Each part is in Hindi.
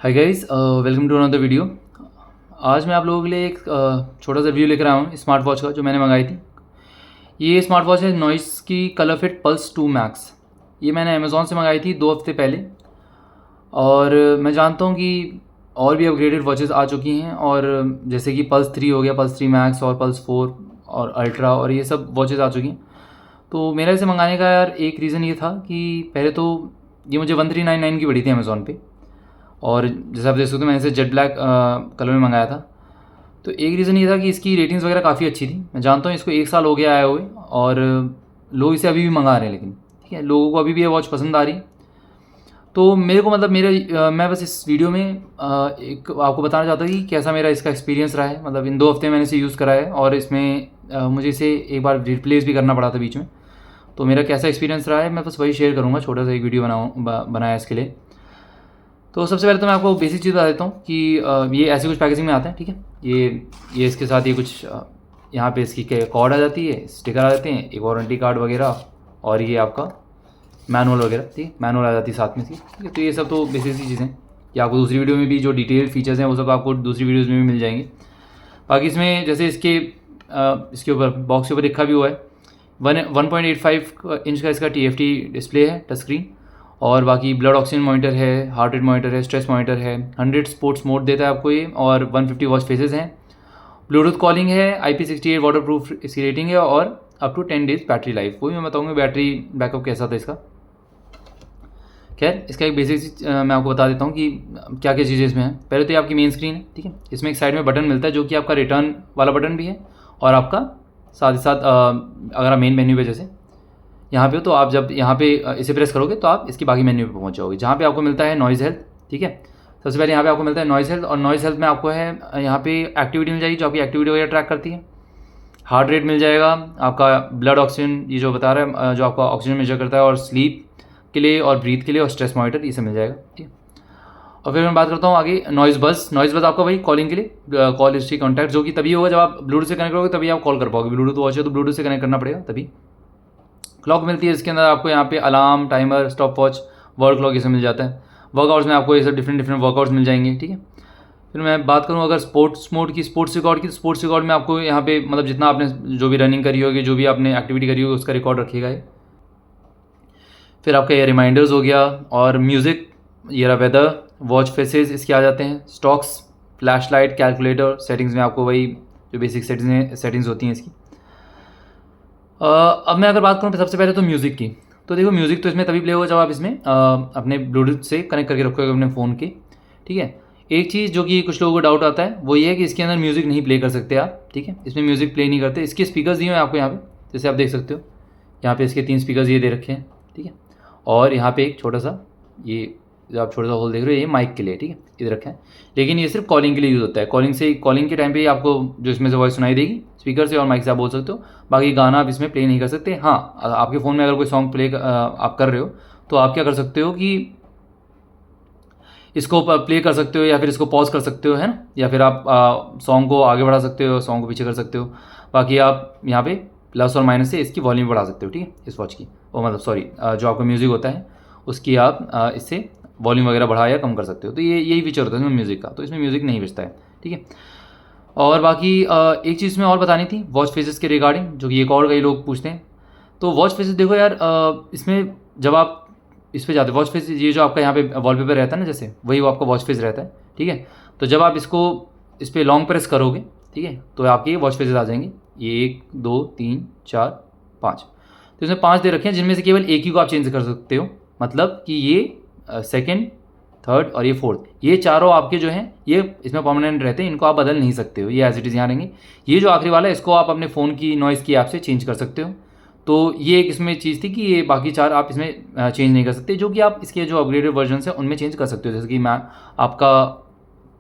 Hi guys, welcome to another video. आज मैं आप लोगों के लिए एक छोटा सा रिव्यू लेकर आया हूँ स्मार्ट वॉच का, जो मैंने मंगाई थी। ये स्मार्ट वॉच है नॉइस की कलर फिट पल्स 2 मैक्स। ये मैंने अमेज़ॉन से मंगाई थी 2 हफ्ते पहले। और मैं जानता हूँ कि और भी अपग्रेडेड वॉचेस आ चुकी हैं, और जैसे कि पल्स 3 हो गया, पल्स 3 मैक्स और पल्स 4 और अल्ट्रा, और ये सब वॉचेस आ चुकी हैं। तो मेरा इसे मंगाने का यार एक रीज़न ये था कि पहले तो ये मुझे 1399 की पड़ी थी अमेज़ॉन पे। और जैसे आप देख सकते हो, मैंने इसे जेट ब्लैक कलर में मंगाया था। तो एक रीज़न ये था कि इसकी रेटिंग्स वगैरह काफ़ी अच्छी थी। मैं जानता हूँ इसको 1 साल हो गया आए हुए, और लोग इसे अभी भी मंगा रहे हैं, लेकिन ठीक है, लोगों को अभी भी ये वॉच पसंद आ रही। तो मेरे को मतलब मैं बस इस वीडियो में एक आपको बताना चाहता हूँ कि कैसा मेरा इसका एक्सपीरियंस रहा है। मतलब इन 2 हफ्ते मैंने इसे यूज़ करा है, और इसमें मुझे इसे एक बार रिप्लेस भी करना पड़ा था बीच में। तो मेरा कैसा एक्सपीरियंस रहा है मैं बस वही शेयर करूँगा। छोटा सा एक वीडियो बनाया इसके लिए। तो सबसे पहले तो मैं आपको बेसिक चीज़ बता देता हूँ कि ये ऐसे कुछ पैकेजिंग में आता है, ठीक है। ये इसके साथ ये कुछ यहाँ पे इसकी कॉर्ड आ जाती है, स्टिकर आ जाते हैं, एक वारंटी कार्ड वगैरह, और ये आपका मैनुअल वगैरह, ठीक है, मैनुअल आ जाती है साथ में इसकी, ठीक है। तो ये सब तो बेसिक सी चीज़ें कि आपको दूसरी वीडियो में भी जो डिटेल फीचर्स हैं वो सब आपको दूसरी वीडियोज़ में भी मिल जाएंगे। बाकी इसमें जैसे इसके ऊपर बॉक्स के ऊपर लिखा भी हुआ है 1.85 इंच का इसका TFT डिस्प्ले है, टच स्क्रीन। और बाकी ब्लड ऑक्सीजन मॉनिटर है, हार्ट रेट मॉनिटर है, स्ट्रेस मॉनिटर है, 100 स्पोर्ट्स मोड देता है आपको ये, और 150 वॉच फेसेस हैं। ब्लूटूथ कॉलिंग है, IP68 वाटर प्रूफ इसकी रेटिंग है, और up to 10 days battery life. वही मैं बताऊँगा बैटरी बैकअप कैसा था इसका। खैर, इसका एक बेसिक मैं आपको बता देता हूँ कि क्या क्या चीज़ें इसमें हैं। पहले तो ये आपकी मेन स्क्रीन है, ठीक है। इसमें एक साइड में बटन मिलता है जो कि आपका रिटर्न वाला बटन भी है, और आपका साथ ही साथ अगर आप मेन मेन्यू पे जैसे यहाँ पे हो, तो आप जब यहाँ पे इसे प्रेस करोगे तो आप इसकी बाकी मेन्यू पे पहुँच जाओगे, जहाँ पे आपको मिलता है नॉइज़ हेल्थ, ठीक है। सबसे पहले यहाँ पे आपको मिलता है नॉइज़ हेल्थ, और नॉइज़ हेल्थ में आपको है यहाँ पे एक्टिविटी मिल जाएगी जो आपकी एक्टिविटी वगैरह ट्रैक करती है। हार्ट रेट मिल जाएगा, आपका ब्लड ऑक्सीजन ये जो बता रहा है, जो आपका ऑक्सीजन मेजर करता है, और स्लीप के लिए और ब्रीथ के लिए, और स्ट्रेस मॉनिटर, ये सब मिल जाएगा, ठीक है। और फिर मैं बात करता हूँ आगे नॉइज़ बस आपका भाई कॉलिंग के लिए, कॉल हिस्ट्री कॉन्टैक्ट, जो कि तभी होगा जब आप ब्लूटूथ से कनेक्ट करोगे, तभी आप कॉल कर पाओगे। ब्लूटूथ वॉच है तो ब्लूटूथ से कनेक्ट करना पड़ेगा तभी। क्लॉक मिलती है इसके अंदर आपको, यहाँ पे alarm, timer, stop watch, word clock, ये सब मिल जाता है। वर्कआउट्स में आपको ये सब डिफरेंट वर्कआउट्स मिल जाएंगे, ठीक है। फिर मैं बात करूँ अगर स्पोर्ट्स मोड की, स्पोर्ट्स रिकॉर्ड की, तो स्पोर्ट्स रिकॉर्ड में आपको यहाँ पे मतलब जितना आपने जो भी रनिंग करी होगी, जो भी आपने एक्टिविटी करी होगी, उसका रिकॉर्ड रखिएगा ये। फिर आपका ये रिमाइंडर्स हो गया, और म्यूज़िक, ये रहा वेदर, वॉच फेसेस इसके आ जाते हैं, stocks, flash light, calculator, settings में आपको वही जो बेसिक सेटिंग्स होती हैं इसकी। अब मैं अगर बात करूँ सबसे पहले तो म्यूज़िक की, तो देखो म्यूज़िक तो इसमें तभी प्ले होगा जब आप इसमें अपने ब्लूटूथ से कनेक्ट करके रखोगे अपने फ़ोन के, ठीक है। एक चीज़ जो कि कुछ लोगों को डाउट आता है वो ये है कि इसके अंदर म्यूज़िक नहीं प्ले कर सकते आप, ठीक है। इसमें म्यूज़िक प्ले नहीं करते। इसके स्पीकर्स दिए हैं आपको यहाँ पे, जैसे आप देख सकते हो, यहाँ पे इसके 3 स्पीकर्स ये दे रखे हैं, ठीक है। और यहाँ पे एक छोटा सा ये जो आप छोटा सा होल देख रहे हो, ये माइक के लिए, ठीक है, इधर रखा है। लेकिन ये सिर्फ कॉलिंग के लिए यूज़ होता है। कॉलिंग के टाइम पे आपको जो इसमें से वॉइस सुनाई देगी स्पीकर से, और माइक से आप बोल सकते हो। बाकी गाना आप इसमें प्ले नहीं कर सकते। हाँ, आपके फ़ोन में अगर कोई सॉन्ग प्ले आप कर रहे हो, तो आप क्या कर सकते हो कि इसको प्ले कर सकते हो, या फिर इसको पॉज कर सकते हो, है ना, या फिर आप सॉन्ग को आगे बढ़ा सकते हो, सॉन्ग को पीछे कर सकते हो। बाकी आप यहाँ पे प्लस और माइनस से इसकी वॉल्यूम बढ़ा सकते हो, ठीक है, इस वॉच की। और मतलब सॉरी, जो आपका म्यूज़िक होता है उसकी आप इससे वॉल्यूम वगैरह बढ़ा या कम कर सकते हो। तो ये यही फीचर होता है इसमें म्यूज़िक का। तो इसमें म्यूज़िक नहीं बजता है, ठीक है। और बाकी एक चीज़ में और बतानी थी वॉच फेसेस के रिगार्डिंग, जो कि एक और कई लोग पूछते हैं। तो वॉच फेसेस देखो यार, इसमें जब आप इस पे जाते हो, वॉच फेस ये जो आपका यहाँ पे वॉलपेपर रहता है ना, जैसे वही वो आपका वॉच फेस रहता है, ठीक है। तो जब आप इसको इस पर लॉन्ग प्रेस करोगे, ठीक है, तो आपके वॉच फेसेस आ जाएंगे। ये 1 2 3 4 5, तो इसमें 5 दे रखे हैं, जिनमें से केवल एक ही को आप चेंज कर सकते हो। मतलब कि ये सेकेंड, थर्ड और ये फोर्थ, ये चारों आपके जो हैं ये इसमें परमानेंट रहते हैं, इनको आप बदल नहीं सकते हो, ये एज इट इज़ यहाँ रहेंगे। ये जो आखिरी वाला है इसको आप अपने फ़ोन की नॉइज़ की ऐप से चेंज कर सकते हो। तो ये एक इसमें चीज़ थी कि ये बाकी 4 आप इसमें चेंज नहीं कर सकते, जो कि आप इसके जो अपग्रेडेड वर्जन है उनमें चेंज कर सकते हो। जैसे कि आपका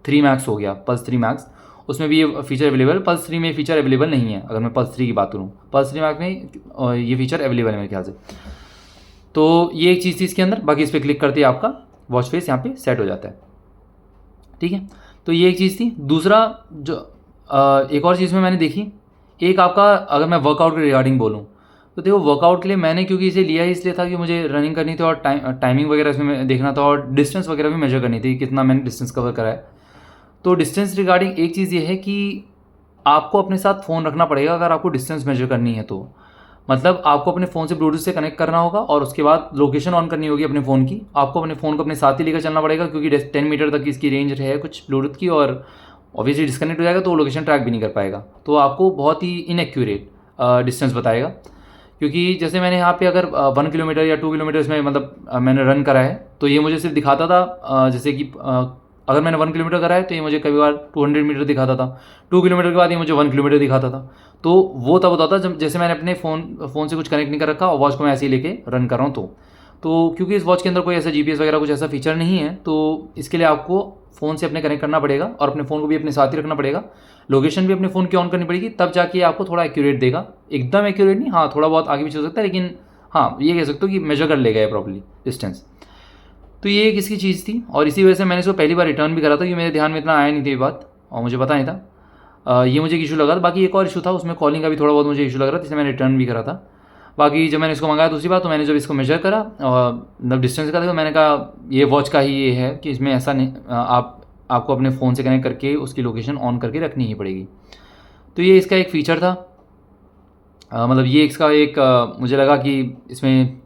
3 मैक्स हो गया, पल्स 3 मैक्स, उसमें भी ये फीचर अवेलेबल। पल्स 3 में फीचर अवेलेबल नहीं है। अगर मैं पल्स 3 की बात करूँ, पल्स 3 मैक्स में ये फीचर अवेलेबल है मेरे ख्याल से। तो ये एक चीज़ थी इसके अंदर। बाकी इस पर क्लिक करते ही आपका वॉच फेस यहाँ पे सेट हो जाता है, ठीक है। तो ये एक चीज़ थी। दूसरा जो एक और चीज़ में मैंने देखी, एक आपका, अगर मैं वर्कआउट के रिगार्डिंग बोलूँ, तो देखो वर्कआउट के लिए मैंने क्योंकि इसे लिया ही इसलिए था कि मुझे रनिंग करनी थी और टाइमिंग वगैरह इसमें देखना था और डिस्टेंस वगैरह भी मेजर करनी थी, कितना मैंने डिस्टेंस कवर करा है। तो डिस्टेंस रिगार्डिंग एक चीज़ ये है कि आपको अपने साथ फ़ोन रखना पड़ेगा अगर आपको डिस्टेंस मेजर करनी है तो। मतलब आपको अपने फ़ोन से ब्लूटूथ से कनेक्ट करना होगा और उसके बाद लोकेशन ऑन करनी होगी अपने फ़ोन की। आपको अपने फ़ोन को अपने साथ ही लेकर चलना पड़ेगा क्योंकि 10 मीटर तक इसकी रेंज है कुछ ब्लूटूथ की, और ऑब्वियसली डिस्कनेक्ट हो जाएगा तो वो लोकेशन ट्रैक भी नहीं कर पाएगा, तो आपको बहुत ही इनएक्यूरेट डिस्टेंस बताएगा। क्योंकि जैसे मैंने यहाँ पे अगर 1 किलोमीटर या 2 किलोमीटर इसमें मतलब मैंने रन करा है तो ये मुझे सिर्फ दिखाता था जैसे कि अगर मैंने 1 किलोमीटर करा है तो ये मुझे कई बार 200 मीटर दिखाता था, 2 किलोमीटर के बाद ये मुझे 1 किलोमीटर दिखाता था। तो वो तब होता था जब जैसे मैंने अपने फ़ोन से कुछ कनेक्ट नहीं कर रखा और वॉच को मैं ऐसे ही लेके रन कर रहा हूँ। तो क्योंकि इस वॉच के अंदर कोई ऐसा जीपीएस वगैरह कुछ ऐसा फीचर नहीं है, तो इसके लिए आपको फ़ोन से अपने कनेक्ट करना पड़ेगा और अपने फ़ोन को भी अपने साथ ही रखना पड़ेगा। लोकेशन भी अपने फ़ोन की ऑन करनी पड़ेगी, तब जाके आपको थोड़ा एक्यूरेट देगा। एकदम एक्यूरेट नहीं, हाँ थोड़ा बहुत आगे पीछे हो सकता है, लेकिन हाँ ये कह सकते हो कि मेजर कर लेगा ये प्रॉपर्ली डिस्टेंस। तो ये एक इसकी चीज़ थी और इसी वजह से मैंने इसको पहली बार रिटर्न भी करा था क्योंकि मेरे ध्यान में इतना आया नहीं था ये बात और मुझे पता नहीं था। ये मुझे एक इशू लगा था। बाकी एक और इशू था, उसमें कॉलिंग का भी थोड़ा बहुत मुझे इशू लग रहा था, जिससे मैंने रिटर्न भी करा था। बाकी जब मैंने इसको मंगाया दूसरी बार तो मैंने जब इसको मेजर करा और मतलब डिस्टेंस का, तो मैंने कहा ये वॉच का ही ये है कि इसमें ऐसा नहीं, आपको अपने फ़ोन से कनेक्ट करके उसकी लोकेशन ऑन करके रखनी ही पड़ेगी। तो ये इसका एक फ़ीचर था। मतलब ये इसका एक मुझे लगा कि इसमें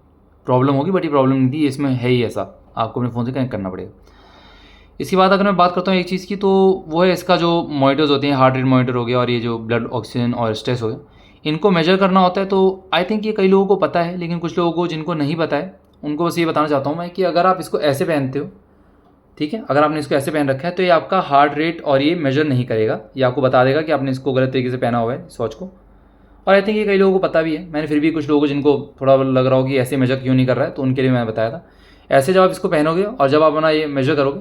प्रॉब्लम होगी, बट ये प्रॉब्लम नहीं थी, इसमें है ही ऐसा, आपको अपने फ़ोन से कनेक्ट करना पड़ेगा। इसके बाद अगर मैं बात करता हूँ एक चीज़ की, तो वो है इसका जो मॉनिटर्स होते हैं, हार्ट रेट मॉनिटर हो गया और ये जो ब्लड ऑक्सीजन और स्ट्रेस हो गया, इनको मेजर करना होता है। तो आई थिंक ये कई लोगों को पता है, लेकिन कुछ लोगों को जिनको नहीं पता है उनको बस ये बताना चाहता हूँ मैं कि अगर आप इसको ऐसे पहनते हो, ठीक है, अगर आपने इसको ऐसे पहन रखा है तो ये आपका हार्ट रेट और ये मेजर नहीं करेगा, ये आपको बता देगा कि आपने इसको गलत तरीके से पहना हुआ है इस वॉच को। और आई थिंक ये कई लोगों को पता भी है, मैंने फिर भी कुछ लोगों को जिनको थोड़ा लग रहा हो कि ऐसे मेजर क्यों नहीं कर रहा है, तो उनके लिए मैंने बताया था। ऐसे जब आप इसको पहनोगे और जब आप अपना ये मेजर करोगे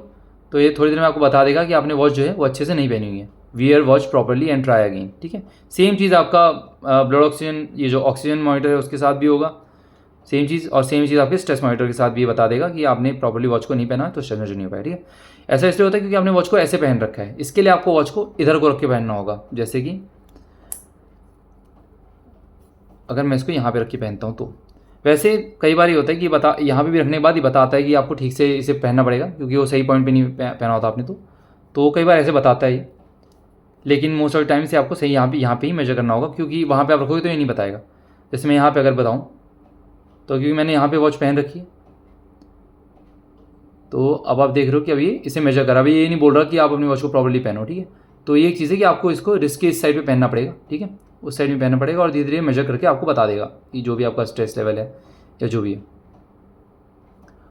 तो ये थोड़ी देर में आपको बता देगा कि आपने वॉच जो है वो अच्छे से नहीं पहनी हुई है। Wear watch properly and try again, ठीक है। सेम चीज़ आपका ब्लड ऑक्सीजन, ये जो ऑक्सीजन मॉनिटर है उसके साथ भी होगा सेम चीज़, और सेम चीज़ आपके स्ट्रेस मॉनिटर के साथ भी ये बता देगा कि आपने प्रॉपरली वॉच को नहीं पहना है तो स्ट्रेस मेजर नहीं हो पाया, ठीक है। ऐसा इसलिए होता है क्योंकि आपने वॉच को ऐसे पहन रखा है, इसके लिए आपको वॉच को इधर को रख के पहनना होगा। जैसे कि अगर मैं इसको यहाँ पे रख के पहनता हूँ तो वैसे कई बार ये होता है कि यहाँ पे भी रखने के बाद ये बताता है कि आपको ठीक से इसे पहनना पड़ेगा क्योंकि वो सही पॉइंट पे नहीं पहना होता आपने, तो कई बार ऐसे बताता है ये, लेकिन मोस्ट ऑफ द टाइम से आपको सही यहाँ पे ही मेजर करना होगा क्योंकि वहाँ पे आप रखोगे तो ये नहीं बताएगा। जैसे मैं यहाँ पे अगर बताऊँ तो क्योंकि मैंने यहाँ पे वॉच पहन रखी है, तो अब आप देख रहे हो कि अभी इसे मेजर करा, अभी ये नहीं बोल रहा कि आप अपनी वॉच को प्रॉपर्ली पहनो, ठीक है। तो ये एक चीज़ है कि आपको इसको रिस्ट के इस साइड पे पहनना पड़ेगा, ठीक है, उस साइड में पहनना पड़ेगा और धीरे धीरे मेजर करके आपको बता देगा कि जो भी आपका स्ट्रेस लेवल है या जो भी है।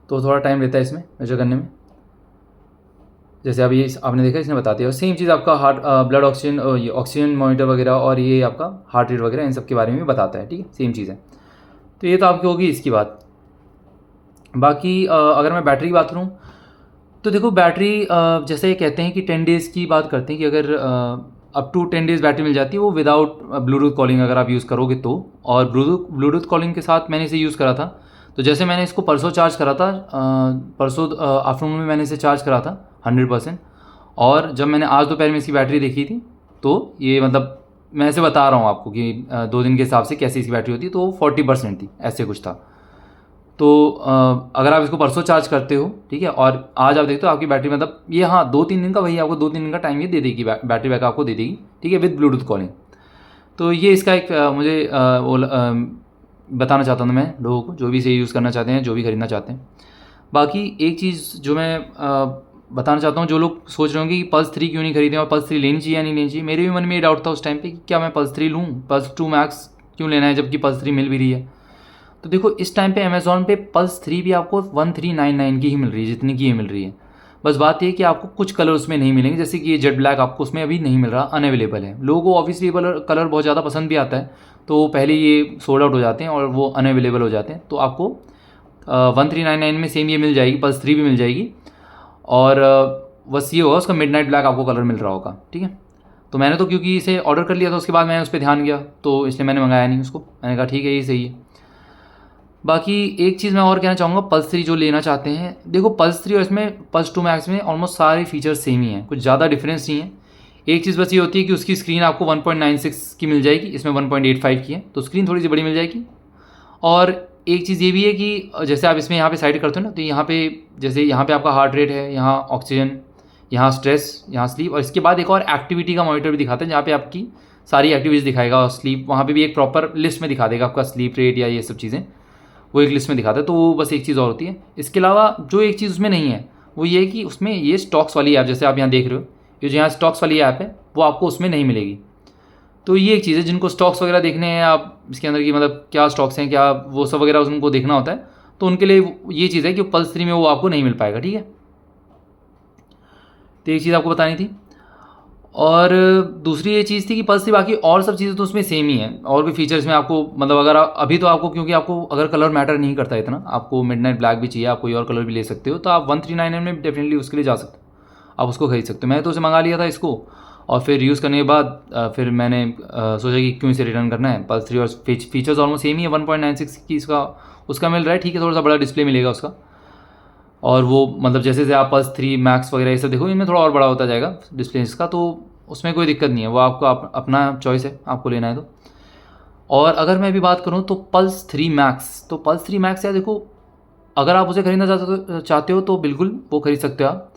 तो थोड़ा टाइम लेता है इसमें मेजर करने में, जैसे अभी आपने देखा इसने बता दिया। और सेम चीज़ आपका हार्ट ब्लड ऑक्सीजन, ये ऑक्सीजन मॉनिटर वगैरह और ये आपका हार्ट रेट वगैरह इन सब के बारे में भी बताता है, ठीक है, सेम चीज़ है। तो ये तो आपकी होगी इसकी बात। बाकी अगर मैं बैटरी की बात करूँ तो देखो बैटरी जैसे कहते हैं कि 10 डेज़ की बात करते हैं कि अगर अप टू 10 डेज़ बैटरी मिल जाती है वो विदाउट ब्लूटूथ कॉलिंग अगर आप यूज़ करोगे तो। और ब्लूटूथ कॉलिंग के साथ मैंने इसे यूज़ करा था, तो जैसे मैंने इसको परसों चार्ज करा था, परसों आफ्टरनून में मैंने इसे चार्ज करा था 100%, और जब मैंने आज दोपहर में इसकी बैटरी देखी थी तो ये मतलब मैं ऐसे बता रहा हूँ आपको कि 2 दिन के हिसाब से कैसी इसकी बैटरी होती है, तो 40% थी, ऐसे कुछ था। तो अगर आप इसको परसों चार्ज करते हो, ठीक है, और आज आप देखते हो आपकी बैटरी मतलब ये, हाँ 2-3 दिन का, वही आपको 2-3 दिन का टाइम ये दे देगी, बैटरी बैकअप आपको दे देगी, ठीक है, विद ब्लूटूथ कॉलिंग। तो ये इसका एक मुझे वो बताना चाहता हूँ मैं लोगों को, जो भी इसे यूज़ करना चाहते हैं, जो भी खरीदना चाहते हैं। बाकी एक चीज़ जो मैं बताना चाहता हूँ, जो लोग सोच रहे होंगे कि पल्स 3 क्यों नहीं खरीदें और पल्स 3 लेनी चाहिए या नहीं लेनी चाहिए, मेरे भी मन में ये डाउट था उस टाइम पे कि क्या मैं पल्स 3 लूँ, पल्स 2 मैक्स क्यों लेना है जबकि पल्स 3 मिल भी रही है। तो देखो इस टाइम पे अमेज़ॉन पे पल्स 3 भी आपको 1399 की ही मिल रही है, जितनी की ये मिल रही है। बस बात ये है कि आपको कुछ कलर उसमें नहीं मिलेंगे, जैसे कि ये जेट ब्लैक आपको उसमें अभी नहीं मिल रहा, अनअवेलेबल है। लोगों को ऑब्वियसली कलर बहुत ज़्यादा पसंद भी आता है, तो पहले ये सोल्ड आउट हो जाते हैं और वो अनअवेलेबल हो जाते हैं। तो आपको 1399 में सेम ये मिल जाएगी, पल्स 3 भी मिल जाएगी, और बस ये होगा उसका मिडनाइट ब्लैक आपको कलर मिल रहा होगा, ठीक है। तो मैंने तो क्योंकि इसे ऑर्डर कर लिया था, उसके बाद मैंने उस पर ध्यान गया, तो इसलिए मैंने मंगाया नहीं उसको, मैंने कहा ठीक है ये सही है। बाकी एक चीज़ मैं और कहना चाहूँगा, पल्स 3 जो लेना चाहते हैं, देखो पल्स 3 और इसमें पल्स 2 मैक्स में ऑलमोस्ट सारे फीचर्स सेम ही हैं, कुछ ज़्यादा डिफरेंस नहीं है। एक चीज़ बस ये होती है कि उसकी स्क्रीन आपको 1.96 की मिल जाएगी, इसमें 1.85 की है, तो स्क्रीन थोड़ी सी बड़ी मिल जाएगी। और एक चीज़ ये भी है कि जैसे आप इसमें यहाँ पे साइड करते हो ना, तो यहाँ पे जैसे यहाँ पे आपका हार्ट रेट है, यहाँ ऑक्सीजन, यहाँ स्ट्रेस, यहाँ स्लीप, और इसके बाद एक और एक्टिविटी का मॉनिटर भी दिखाता है जहाँ पे आपकी सारी एक्टिविटीज़ दिखाएगा, और स्लीप वहाँ पे भी एक प्रॉपर लिस्ट में दिखा देगा आपका स्लीप रेट या ये सब चीज़ें, वो एक लिस्ट में दिखाता है। तो वो बस एक चीज़ और होती है। इसके अलावा जो एक चीज़ उसमें नहीं है वो ये है कि उसमें ये स्टॉक्स वाली ऐप, जैसे आप यहाँ देख रहे हो, ये जो यहाँ स्टॉक्स वाली ऐप है वो आपको उसमें नहीं मिलेगी। तो ये एक चीज़ है, जिनको स्टॉक्स वगैरह देखने हैं, आप इसके अंदर की मतलब क्या स्टॉक्स हैं, क्या वो सब वगैरह उनको देखना होता है, तो उनके लिए ये चीज़ है कि पल्स 3 में वो आपको नहीं मिल पाएगा। ठीक है, तो एक चीज़ आपको बतानी थी। और दूसरी ये चीज़ थी कि पल्स 3 बाकी और सब चीज़ें तो उसमें सेम ही है, और भी फीचर्स में आपको मतलब अगर अभी तो आपको, क्योंकि आपको अगर कलर मैटर नहीं करता इतना, आपको मिडनाइट ब्लैक भी चाहिए, आप कोई और कलर भी ले सकते हो, तो आप 139 में डेफिनेटली उसके लिए जा सकते हो, आप उसको खरीद सकते हो। मैंने तो उसे मंगा लिया था इसको, और फिर यूज़ करने के बाद फिर मैंने सोचा कि क्यों इसे रिटर्न करना है। पल्स 3 और फीचर्स ऑलमोस्ट सेम ही है, 1.96 की इसका उसका मिल रहा है। ठीक है, थोड़ा सा बड़ा डिस्प्ले मिलेगा उसका, और वो मतलब जैसे जैसे आप पल्स 3 मैक्स वगैरह ये सब देखो, इनमें थोड़ा और बड़ा होता जाएगा डिस्प्ले इसका, तो उसमें कोई दिक्कत नहीं है, वो आपका अपना चॉइस है, आपको लेना है तो। और अगर मैं अभी बात करूँ तो पल्स 3 मैक्स, तो पल्स 3 मैक्स यार देखो, अगर आप उसे खरीदना चाहते हो तो बिल्कुल वो खरीद सकते हो आप।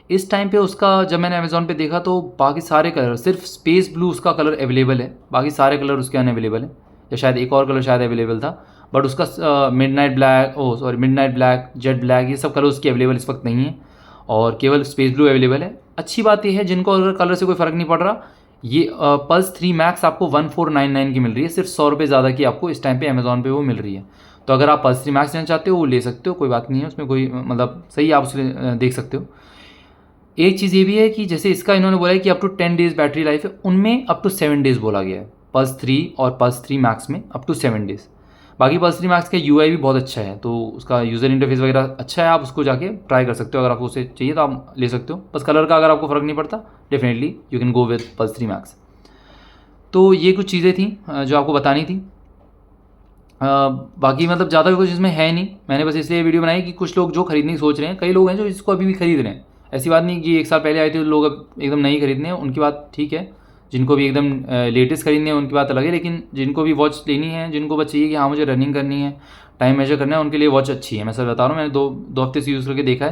इस टाइम पे उसका जब मैंने अमेज़ॉन पे देखा तो बाकी सारे कलर, सिर्फ स्पेस ब्लू उसका कलर अवेलेबल है, बाकी सारे कलर उसके अनअवेलेबल है, या शायद एक और कलर शायद अवेलेबल था, बट उसका मिडनाइट ब्लैक, जेट ब्लैक, ये सब कलर उसके अवेलेबल इस वक्त नहीं है, और केवल स्पेस ब्लू अवेलेबल है। अच्छी बात यह है, जिनको अगर कलर से कोई फ़र्क नहीं पड़ रहा, ये पल्स 3 मैक्स आपको 1499 की मिल रही है, सिर्फ 100 रुपये ज़्यादा की आपको इस टाइम पे अमेज़ॉन पे वो मिल रही है। तो अगर आप पल्स 3 मैक्स लेना चाहते हो वो ले सकते हो, कोई बात नहीं है उसमें, कोई मतलब सही, आप उसे देख सकते हो। एक चीज़ ये भी है कि जैसे इसका इन्होंने बोला है कि up to 10 days battery life है, उनमें अप टू 7 डेज़ बोला गया है पल्स 3 और पल्स 3 मैक्स में, अप टू 7 डेज़। बाकी पल्स 3 मैक्स का UI भी बहुत अच्छा है, तो उसका यूज़र इंटरफेस वगैरह अच्छा है, आप उसको जाके ट्राई कर सकते हो, अगर आपको उसे चाहिए तो आप ले सकते हो। बस कलर का अगर आपको फ़र्क नहीं पड़ता, definitely you can go with pulse 3 max. तो ये कुछ चीज़ें थी जो आपको बतानी थी। बाकी मतलब ज़्यादा कुछ इसमें है नहीं, मैंने बस इसलिए वीडियो बनाई कि कुछ लोग जो खरीदने की सोच रहे हैं, कई लोग हैं जो इसको अभी भी खरीद रहे हैं, ऐसी बात नहीं कि 1 साल पहले आए थे तो लोग अब एकदम नहीं खरीदने हैं, उनकी बात ठीक है। जिनको भी एकदम लेटेस्ट खरीदने हैं उनकी बात अलग है, लेकिन जिनको भी वॉच लेनी है, जिनको बस चाहिए कि हाँ मुझे रनिंग करनी है, टाइम मेजर करना है, उनके लिए वॉच अच्छी है। मैं सर बता रहा हूँ, मैंने दो हफ्ते से यूज़ करके देखा है।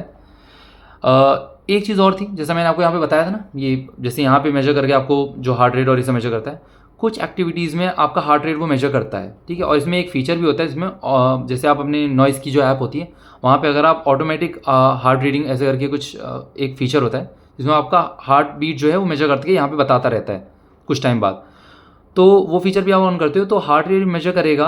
एक चीज़ और थी, जैसा मैंने आपको यहाँ पे बताया था ना, ये जैसे यहाँ पे मेजर करके आपको जो हार्ट रेट और इसे मेजर करता है, कुछ एक्टिविटीज़ में आपका हार्ट रेट वो मेजर करता है, ठीक है। और इसमें एक फ़ीचर भी होता है, इसमें जैसे आप अपने नॉइज़ की जो ऐप होती है, वहाँ पे अगर आप ऑटोमेटिक हार्ट रीडिंग ऐसे करके कुछ एक फ़ीचर होता है जिसमें आपका हार्ट बीट जो है वो मेजर करके यहाँ पे बताता रहता है कुछ टाइम बाद। तो वो फीचर भी आप ऑन करते हो तो हार्ट रेट मेजर करेगा।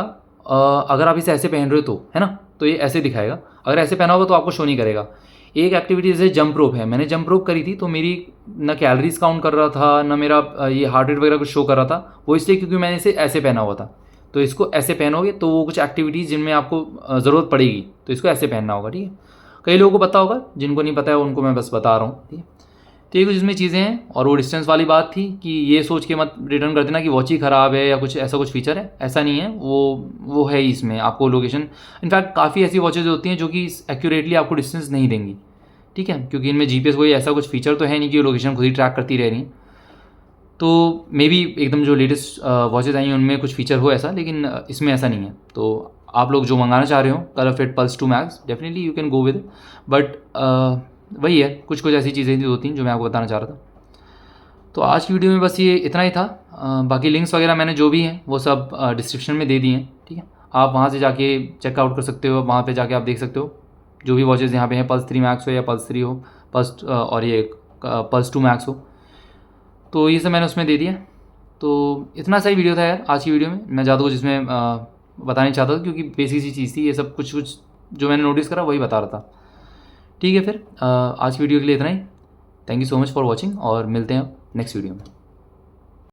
अगर आप इसे ऐसे पहन रहे हो तो, है ना, तो ये ऐसे दिखाएगा। अगर ऐसे पहना होगा तो आपको शो नहीं करेगा। एक एक्टिविटी जैसे जंप रोप है, मैंने जंप रोप करी थी तो मेरी ना कैलोरीज काउंट कर रहा था, ना मेरा ये हार्ट रेट वगैरह कुछ शो कर रहा था। वो इसलिए क्योंकि मैंने इसे ऐसे पहना हुआ था। तो इसको ऐसे पहनोगे तो वो कुछ एक्टिविटीज़ जिनमें आपको ज़रूरत पड़ेगी तो इसको ऐसे पहनना होगा, ठीक है। कई लोगों को पता होगा, जिनको नहीं पता है उनको मैं बस बता रहा हूँ, ठीक है। तो ये कुछ इसमें चीज़ें हैं। और वो डिस्टेंस वाली बात थी कि ये सोच के मत रिटर्न कर देना कि वॉच ही ख़राब है या कुछ ऐसा कुछ फीचर है, ऐसा नहीं है। वो है ही इसमें आपको लोकेशन, इनफैक्ट काफ़ी ऐसी वॉचेज होती हैं जो कि एक्यूरेटली आपको डिस्टेंस नहीं देंगी, ठीक है, क्योंकि इनमें GPS कोई ऐसा कुछ फीचर तो है नहीं कि लोकेशन खुद ही ट्रैक करती रह रही है। तो मे बी एकदम जो लेटेस्ट वॉचेज आई हैं उनमें कुछ फीचर हो ऐसा, लेकिन इसमें ऐसा नहीं है। तो आप लोग जो मंगाना चाह रहे हो colour fit pulse 2 max, definitely you can go with, but वही है, कुछ ऐसी चीज़ें थी 2-3 जो मैं आपको बताना चाह रहा था। तो आज की वीडियो में बस ये इतना ही था। बाकी लिंक्स वगैरह मैंने जो भी हैं वो सब डिस्क्रिप्शन में दे दिए हैं, ठीक है। आप वहाँ से जाके चेकआउट कर सकते हो, वहाँ पे जाके आप देख सकते हो जो भी वॉचेज़ यहाँ पे हैं, पल्स 3 मैक्स हो या पल्स 3 हो, और ये पल्स 2 मैक्स हो, तो ये सब मैंने उसमें दे दिया। तो इतना सही वीडियो था यार आज की वीडियो में। मैं ज़्यादा कुछ इसमें बताना नहीं चाहता था क्योंकि बेसिक सी चीज़ थी, ये सब कुछ जो मैंने नोटिस करा वही बता रहा था, ठीक है। फिर आज की वीडियो के लिए इतना ही। Thank you so much for watching और मिलते हैं नेक्स्ट वीडियो में।